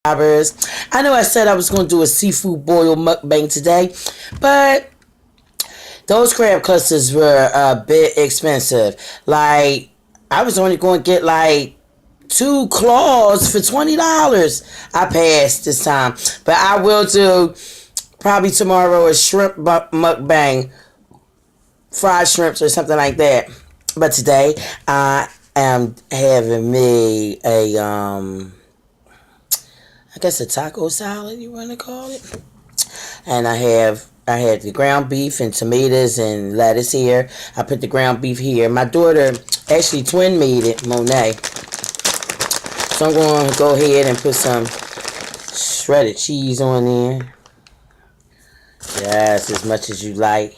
I know I said I was going to do a seafood boil mukbang today, but those crab clusters were a bit expensive. Like, I was only going to get like two claws for $20. I passed this time, but I will do probably tomorrow a shrimp mukbang, fried shrimps or something like that. But today I am having me I guess a taco salad you want to call it. And I had the ground beef and tomatoes and lettuce here. I put the ground beef here. My daughter actually twin made it, Monet. So I'm going to go ahead and put some shredded cheese on there. Yes, as much as you like.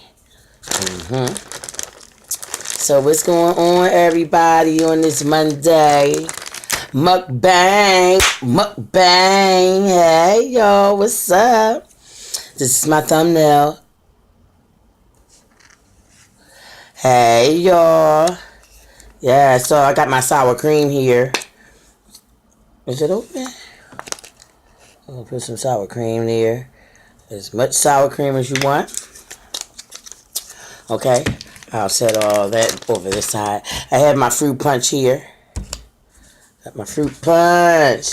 So what's going on, everybody, on this Monday? Mukbang. Hey, yo, what's up? This is my thumbnail. Hey, y'all. Yeah, so I got my sour cream here. Is it open? I'm going to put some sour cream there. As much sour cream as you want. Okay. I'll set all that over this side. I have my fruit punch here. Got my fruit punch.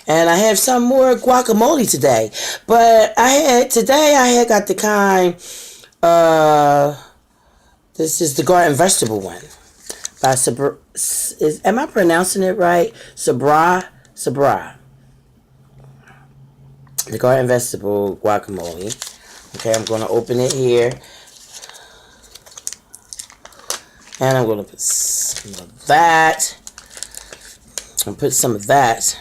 And I have some more guacamole today. But today I had got the kind, this is the garden vegetable one. By am I pronouncing it right? Sabra. The garden vegetable guacamole. Okay, I'm going to open it here. And I'm going to put some of that.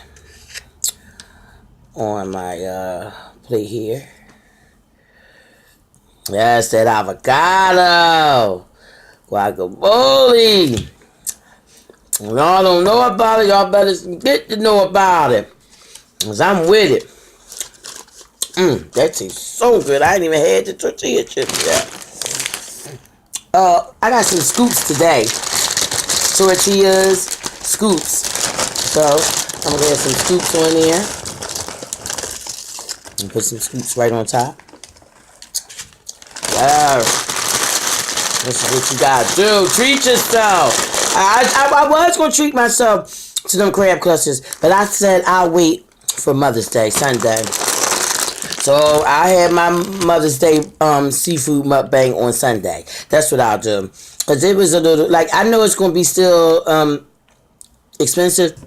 On my plate here. Yes, that avocado. Guacamole. Y'all don't know about it. Y'all better get to know about it. Because I'm with it. That tastes so good. I ain't even had the tortilla chips yet. I got some scoops today. Tortillas, scoops. So, I'm going to add some scoops on there. And put some scoops right on top. Yeah. This is what you got to do. Treat yourself. I was going to treat myself to them crab clusters, but I said I'll wait for Mother's Day, Sunday. So I had my Mother's Day seafood mukbang on Sunday. That's what I'll do. Because it was a little, like, I know it's going to be still expensive.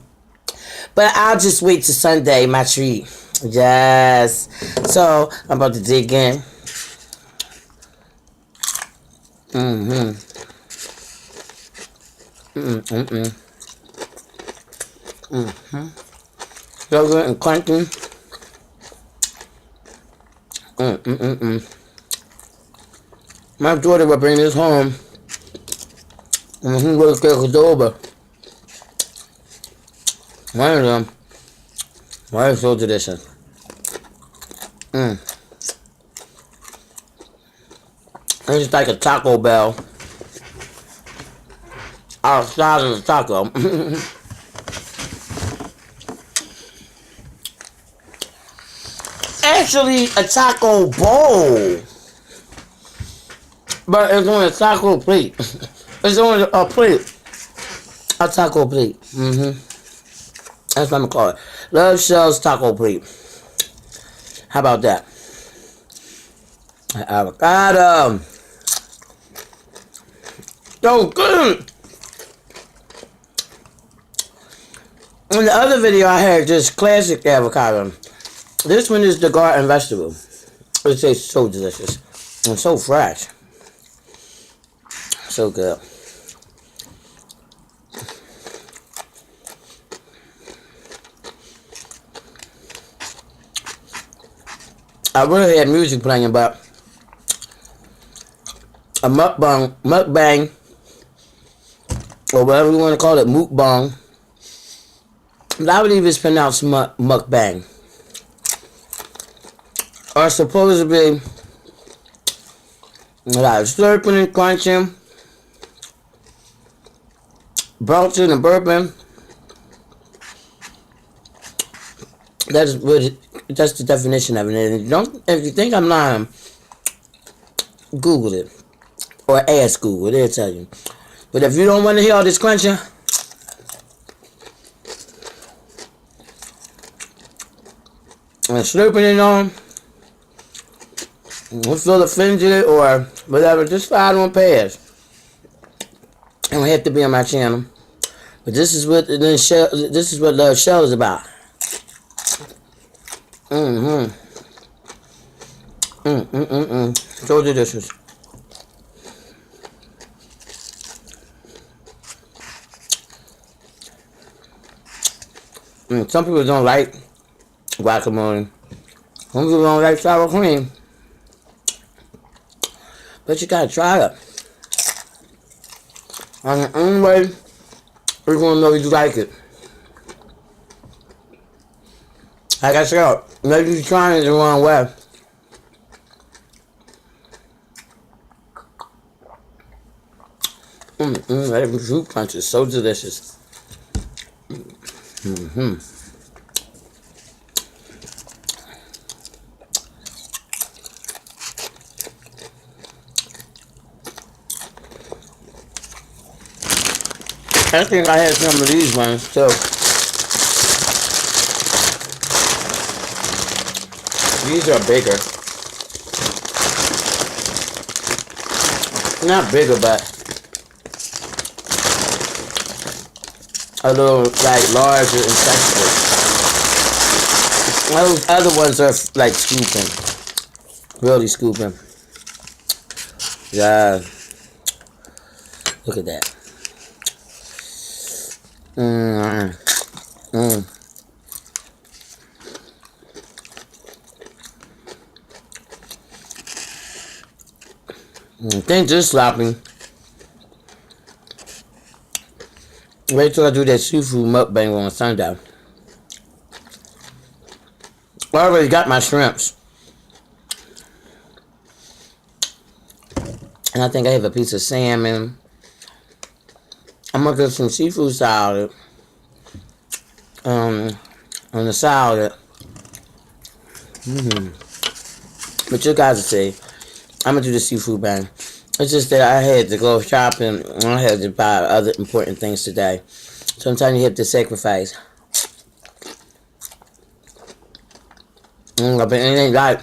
But I'll just wait till Sunday, my treat. Yes. So I'm about to dig in. Yogurt and clanking. My daughter will bring this home. And he will get it over. One of them. Why is so delicious? It's like a Taco Bell outside of the taco. Actually, a taco bowl. But it's on a taco plate. It's on a plate. A taco plate. That's what I'm gonna call it. Luvshell'S taco plate. How about that? Avocado. So good. In the other video I had just classic avocado. This one is the garden vegetable. It tastes so delicious. And so fresh. So good. I really had music playing, but a mukbang, or whatever you want to call it, mukbang. But I believe it's pronounced mukbang. Are supposed to be like slurping and crunching, belching and burping, That's what. That's the definition of it. And don't. If you think I'm lying, Google it or ask Google. They'll tell you. But if you don't want to hear all this crunching, and slurping it on, you feel offended or whatever, just follow and pass. It don't have to be on my channel. But this is what this is what Luvshell'S is about. So delicious. Some people don't like guacamole. Some people don't like sour cream. But you gotta try it. On your own way, you're gonna know you like it. Like I said, maybe you're trying it the wrong way. That fruit punch is so delicious. I think I had some of these ones too. These are bigger. Not bigger, but a little like larger in texture. Those other ones are like scooping. Really scooping. Yeah. Look at that. Think this sloppy. Wait till I do that seafood mukbang on Sunday. I already got my shrimps. And I think I have a piece of salmon. I'm gonna get some seafood salad. On the salad. But you guys will see. I'm gonna do the seafood bang. It's just that I had to go shopping. I had to buy other important things today. Sometimes you have to sacrifice. But it ain't like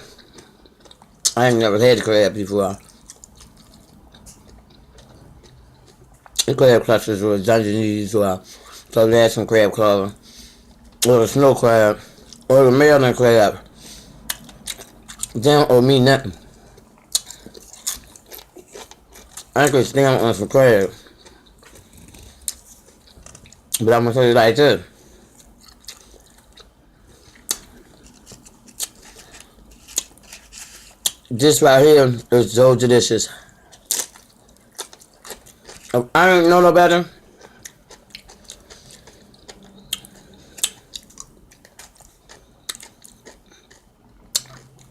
I ain't never had crab before. The crab clusters or Dungeness or so they had some crab color. Or the snow crab. Or the Maryland crab. They don't owe me nothing. I could stand on some crab. But I'm gonna tell you like this. This right here is so delicious. If I didn't know no better,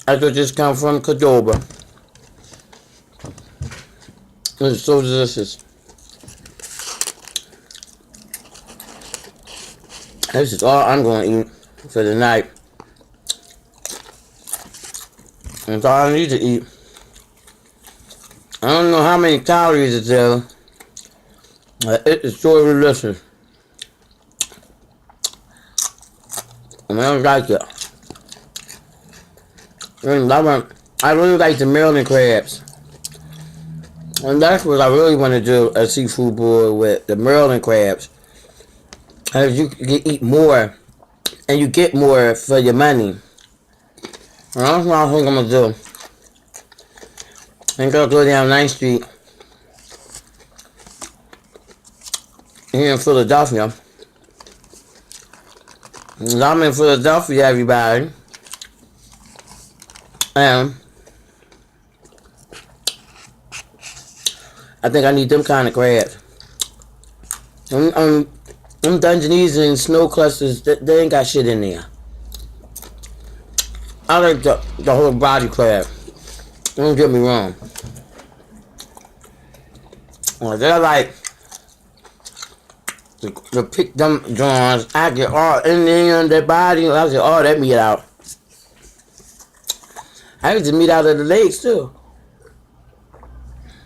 I could just come from Cordoba. It's so delicious. This is all I'm going to eat for the night. That's all I need to eat. I don't know how many calories it's there. But it is so delicious. And I don't like it. I really like the Maryland crabs. And that's what I really want to do, a seafood boil with the Maryland crabs. And if you can eat more, and you get more for your money. And that's what I think I'm going to do. I'm going to go down 9th Street. Here in Philadelphia. And I'm in Philadelphia, everybody. And I think I need them kind of crabs. Them Dungeness and snow clusters, they ain't got shit in there. I like the whole body crab. Don't get me wrong. They're like to pick them joints. I get all in there on their body. I get all that meat out. I get the meat out of the legs too.